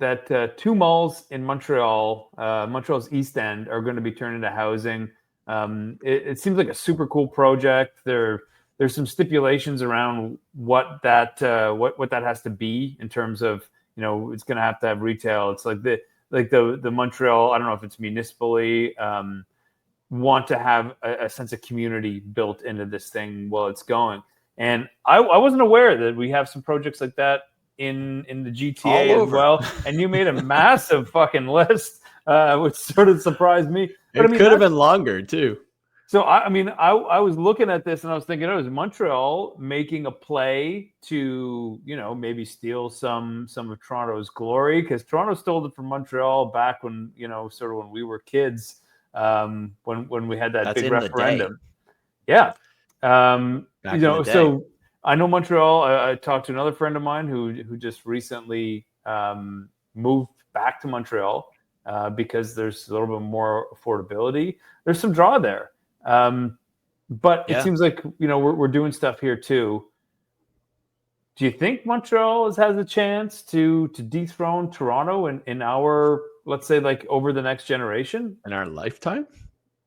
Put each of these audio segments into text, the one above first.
that two malls in Montreal, Montreal's East End, are going to be turned into housing. It seems like a super cool project. There's some stipulations around what that has to be in terms of, it's going to have retail. It's like the Montreal, I don't know if it's municipally, want to have a sense of community built into this thing while it's going. And I wasn't aware that we have some projects like that in the GTA as well. And you made a massive fucking list, which sort of surprised me. But it could have been longer too. So I was looking at this and I was thinking, is Montreal making a play to, maybe steal some of Toronto's glory? Because Toronto stole it from Montreal back when, sort of when we were kids, when we had that big referendum. Yeah. So I know Montreal. I talked to another friend of mine who just recently moved back to Montreal because there's a little bit more affordability. There's some draw there. But it seems like, we're doing stuff here too. Do you think Montreal has a chance to dethrone Toronto in our, let's say, like over the next generation? In our lifetime?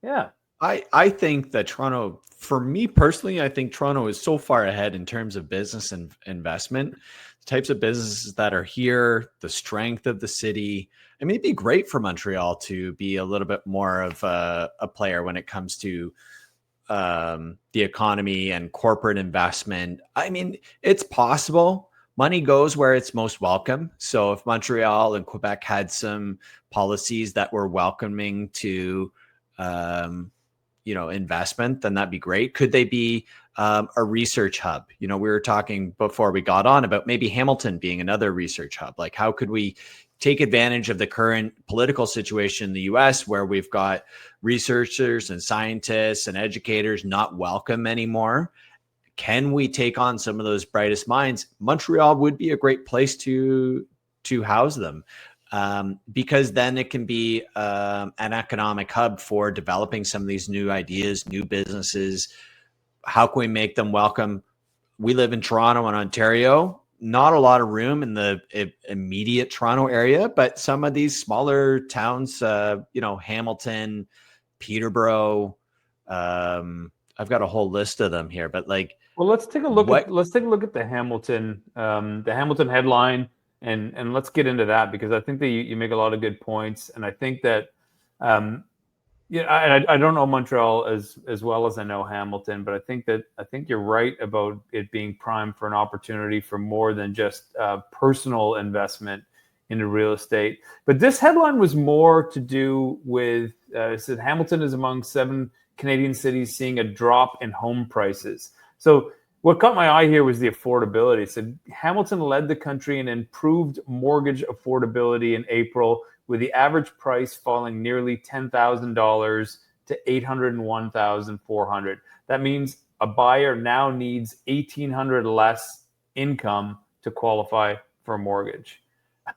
Yeah. I think that Toronto, for me personally, I think Toronto is so far ahead in terms of business and investment, the types of businesses that are here, the strength of the city. I mean, it'd be great for Montreal to be a little bit more of a player when it comes to the economy and corporate investment. I mean, it's possible. Money goes where it's most welcome. So if Montreal and Quebec had some policies that were welcoming to investment, then that'd be great. Could they be a research hub? We were talking before we got on about maybe Hamilton being another research hub. Like, how could we take advantage of the current political situation in the US where we've got researchers and scientists and educators not welcome anymore? Can we take on some of those brightest minds? Montreal would be a great place to house them. Because then it can be an economic hub for developing some of these new ideas, new businesses. How can we make them welcome? We live in Toronto and Ontario. Not a lot of room in the immediate Toronto area, but some of these smaller towns, Hamilton, Peterborough. I've got a whole list of them here, but well, let's take a look at the Hamilton headline. And let's get into that, because I think that you make a lot of good points. And I think that, I don't know Montreal as well as I know Hamilton, but I think you're right about it being primed for an opportunity for more than just personal investment into real estate. But this headline was more to do with, it said Hamilton is among 7 Canadian cities seeing a drop in home prices. So what caught my eye here was the affordability. It said Hamilton led the country in improved mortgage affordability in April, with the average price falling nearly $10,000 to $801,400. That means a buyer now needs $1,800 less income to qualify for a mortgage.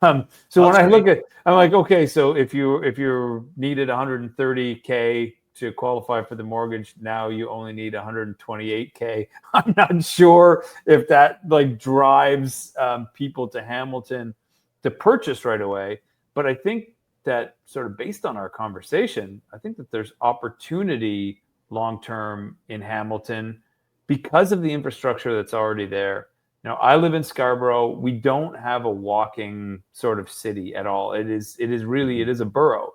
So when I look at, I'm like, okay, so if you needed $130K to qualify for the mortgage, now you only need $128K. I'm not sure if that drives people to Hamilton to purchase right away. But I think that, sort of based on our conversation, I think that there's opportunity long-term in Hamilton because of the infrastructure that's already there. I live in Scarborough. We don't have a walking sort of city at all. It is a borough.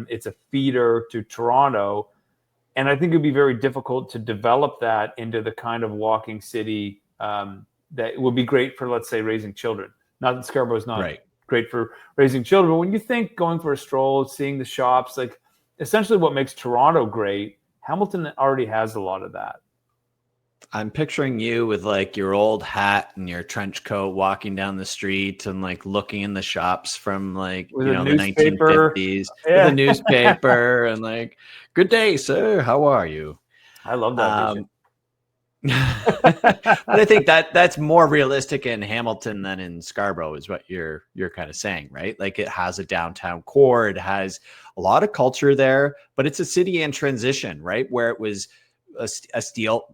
It's a feeder to Toronto. And I think it'd be very difficult to develop that into the kind of walking city that would be great for, let's say, raising children. Not that Scarborough is not great for raising children, but when you think going for a stroll, seeing the shops, essentially what makes Toronto great, Hamilton already has a lot of that. I'm picturing you with your old hat and your trench coat walking down the street and looking in the shops from the 1950s with a newspaper and good day, sir. How are you? I love that vision. But I think that's more realistic in Hamilton than in Scarborough, is what you're kind of saying, right? It has a downtown core, it has a lot of culture there, but it's a city in transition, right? Where it was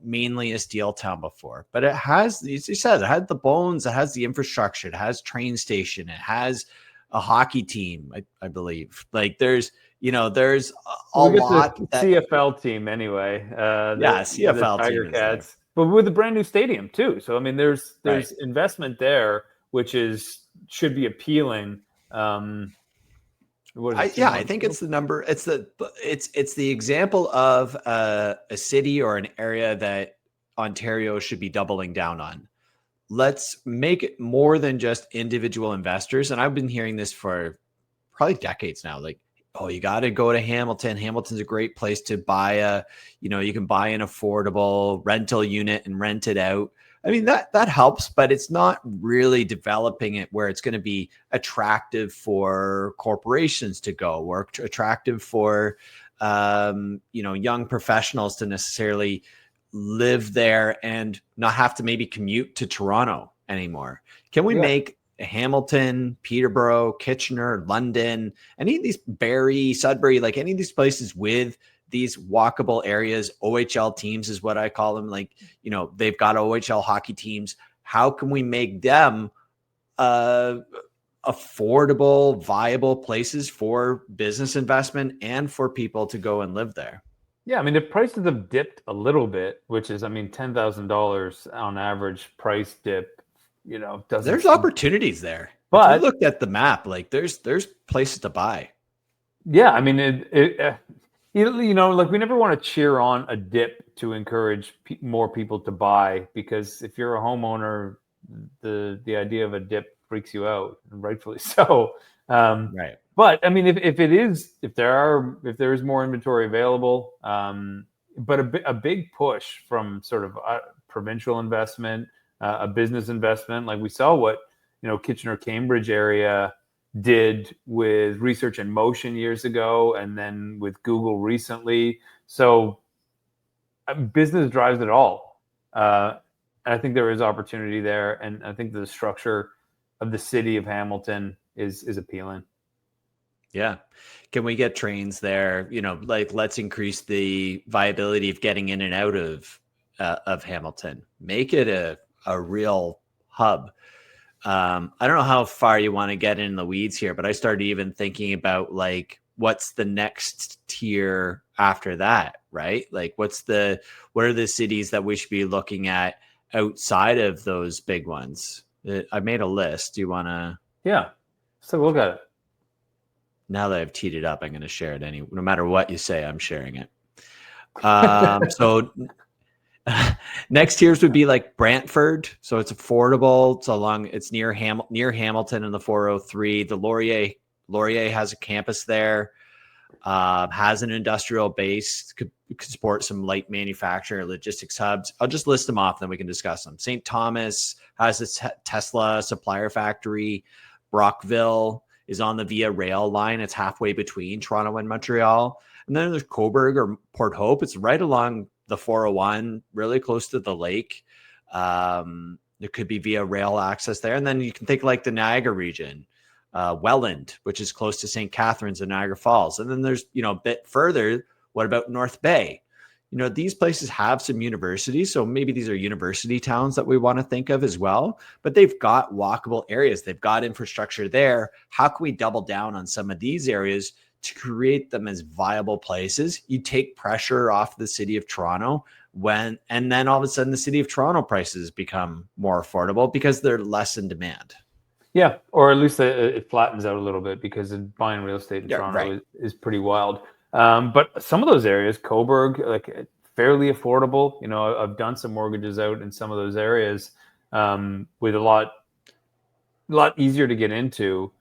mainly a steel town before, but it has, as you said, it had the bones, it has the infrastructure, it has train station, it has a hockey team, I believe. Like there's a We get lot the that CFL team anyway, the CFL Tiger team is there. Cats, but with a brand new stadium too. So I mean, there's Right. investment there, which should be appealing. What is it? I think it's the number. It's the example of a city or an area that Ontario should be doubling down on. Let's make it more than just individual investors. And I've been hearing this for probably decades now. Like, oh, you got to go to Hamilton. Hamilton's a great place to buy you can buy an affordable rental unit and rent it out. I mean, that helps, but it's not really developing it where it's going to be attractive for corporations to go, or attractive for young professionals to necessarily live there and not have to maybe commute to Toronto anymore. Can we make Hamilton, Peterborough, Kitchener, London, any of these, Barrie, Sudbury, like any of these places with these walkable areas, OHL teams is what I call them. Like, they've got OHL hockey teams. How can we make them affordable, viable places for business investment and for people to go and live there? Yeah, I mean, the prices have dipped a little bit, which is, I mean, $10,000 on average price dip. There's opportunities there. But if you looked at the map, like there's places to buy. Yeah, I mean, like we never want to cheer on a dip to encourage more people to buy, because if you're a homeowner, the idea of a dip freaks you out, and rightfully so. Right. But I mean, if there is more inventory available, but a big push from sort of provincial investment, a business investment, like we saw what Kitchener Cambridge area did with Research in Motion years ago, and then with Google recently. So business drives it all. And I think there is opportunity there. And I think the structure of the city of Hamilton is appealing. Yeah. Can we get trains there? Like let's increase the viability of getting in and out of Hamilton. Make it a real hub. I don't know how far you want to get in the weeds here, but I started even thinking about like, what's the next tier after that, right? Like what are the cities that we should be looking at outside of those big ones? I made a list. Do you want to? Yeah. So look at it. Now that I've teed it up, I'm going to share it no matter what you say, I'm sharing it. So next tiers would be like Brantford. So it's affordable. It's near Hamilton in the 403. The Laurier has a campus there, has an industrial base, could support some light manufacturing, logistics hubs. I'll just list them off, then we can discuss them. St. Thomas has a Tesla supplier factory. Brockville is on the Via Rail line. It's halfway between Toronto and Montreal. And then there's Cobourg or Port Hope. It's right along the 401, really close to the lake. There could be Via Rail access there. And then you can think like the Niagara region, Welland, which is close to St. Catharines and Niagara Falls. And then there's, a bit further, what about North Bay? These places have some universities. So maybe these are university towns that we want to think of as well, but they've got walkable areas. They've got infrastructure there. How can we double down on some of these areas to create them as viable places? You take pressure off the city of Toronto and then all of a sudden the city of Toronto prices become more affordable because they're less in demand. Yeah. Or at least it flattens out a little bit, because buying real estate in Toronto right. is pretty wild. But some of those areas, Cobourg, like fairly affordable. I've done some mortgages out in some of those areas with a lot easier to get into,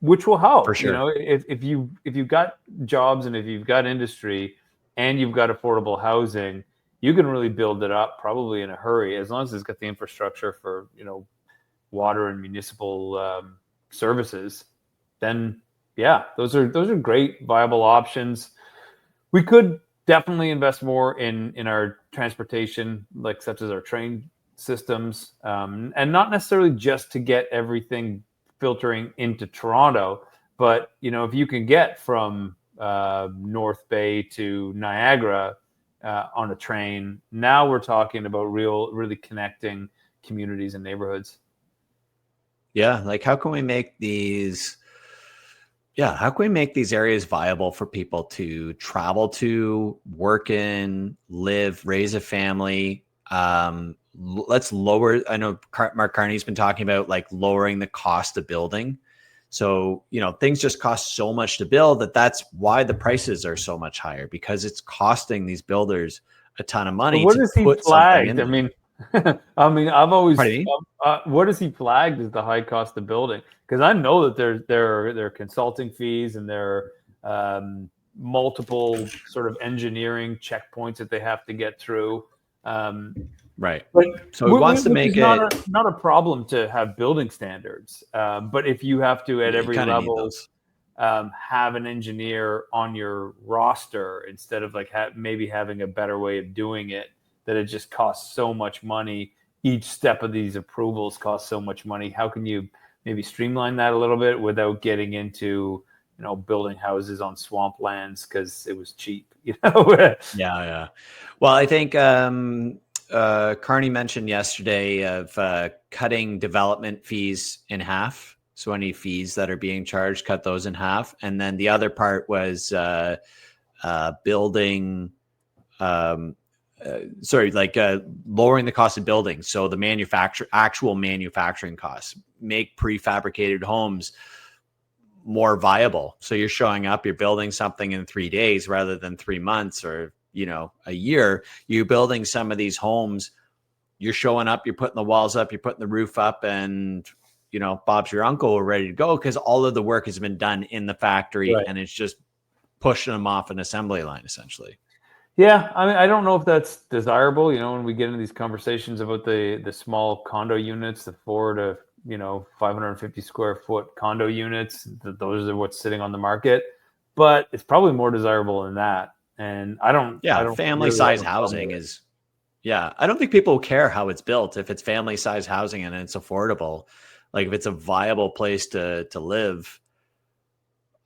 which will help. For sure. If you've got jobs and if you've got industry and you've got affordable housing, you can really build it up probably in a hurry, as long as it's got the infrastructure for water and municipal services. Then yeah, those are great viable options. We could definitely invest more in our transportation, like such as our train systems, and not necessarily just to get everything filtering into Toronto, but if you can get from North Bay to Niagara on a train, now we're talking about really connecting communities and neighborhoods. Yeah. Like how can we make these, how can we make these areas viable for people to travel to, work in, live, raise a family? Let's lower, I know Mark Carney's been talking about like lowering the cost of building. So, things just cost so much to build that's why the prices are so much higher, because it's costing these builders a ton of But money what to has he put something in flagged? I them. mean, I've always, Pardon me? what has he flagged as the high cost of building? Because I know that there are consulting fees and there are multiple sort of engineering checkpoints that they have to get through. Right. But So he wants to which is make it, not a problem to have building standards. But if you have to at yeah, you every kind of need level those. have an engineer on your roster instead of like maybe having a better way of doing it, that it just costs so much money. Each step of these approvals costs so much money. How can you maybe streamline that a little bit without getting into, building houses on swamplands because it was cheap, Yeah. Well, I think Carney mentioned yesterday of cutting development fees in half. So any fees that are being charged, cut those in half. And then the other part was building, lowering the cost of building. So the actual manufacturing costs, make prefabricated homes more viable. So you're showing up, you're building something in 3 days rather than 3 months or, a year. You're building some of these homes, you're showing up, you're putting the walls up, you're putting the roof up, and, Bob's your uncle, we're ready to go because all of the work has been done in the factory Right. and it's just pushing them off an assembly line essentially. Yeah, I mean, I don't know if that's desirable. When we get into these conversations about the small condo units, the 4 to 550 square foot condo units, those are what's sitting on the market. But it's probably more desirable than that. And I don't Family really have size a problem housing with it. is, I don't think people care how it's built. If it's family size housing and it's affordable, like if it's a viable place to live,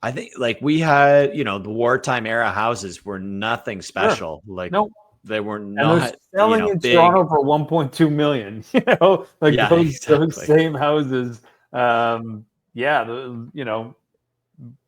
I think like we had, the wartime era houses were nothing Sure. special. Like No, they were and they're not, selling in big. Toronto for 1.2 million. Like Yeah, those exactly. same houses. Yeah,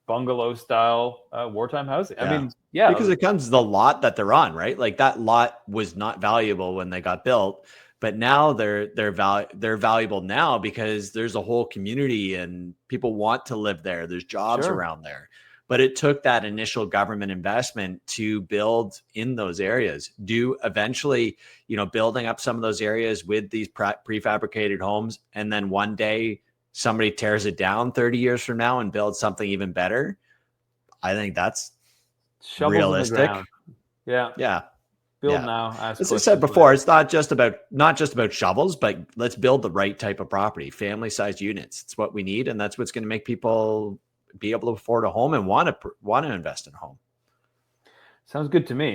bungalow style wartime housing. I Yeah. mean, yeah, Because it comes the lot that they're on, right? Like that lot was not valuable when they got built, but now they're valuable now because there's a whole community and people want to live there. There's jobs sure. around there. But it took that initial government investment to build in those areas. Do eventually, building up some of those areas with these prefabricated homes, and then one day somebody tears it down 30 years from now and builds something even better. I think that's Shovels in the realistic. ground. Yeah. Yeah. Build Yeah. now, ask As I said questions before, later. it's not just about shovels, but let's build the right type of property, family sized units. It's what we need. And that's what's going to make people be able to afford a home and want to invest in a home. Sounds good to me.